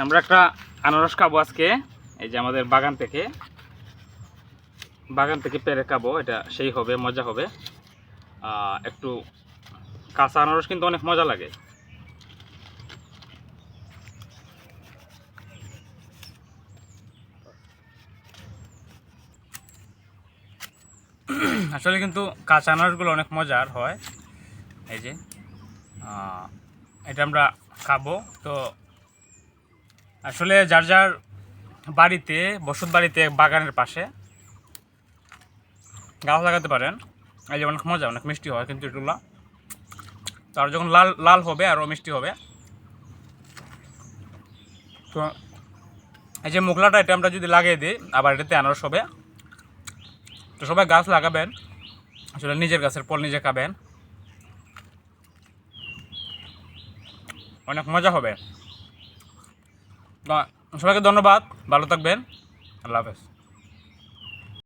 আমরা একটা আনারস খাবো আজকে, এই যে আমাদের বাগান থেকে পেরে খাবো। এটা সেই হবে, মজা হবে। একটু কাঁচা আনারস কিন্তু অনেক মজা লাগে। আসলে কিন্তু কাঁচা আনারসগুলো অনেক মজার হয়। এই যে এটা আমরা খাবো। তো আসলে যার যার বাড়িতে, বসত বাড়িতে, বাগানের পাশে গাছ লাগাতে পারেন। এই যে অনেক মজা, অনেক মিষ্টি হয় কিন্তু এগুলো। তার যখন লাল লাল হবে আরও মিষ্টি হবে। তো এই যে মোগলাটা, এটা আমরা যদি লাগিয়ে দিই আবার এটাতে আনারস হবে। তো সবাই গাছ লাগাবেন, আসলে নিজের গাছের ফল নিজে খাবেন, অনেক মজা হবে। তো সবাইকে ধন্যবাদ, ভালো থাকবেন, আল্লাহ হাফেজ।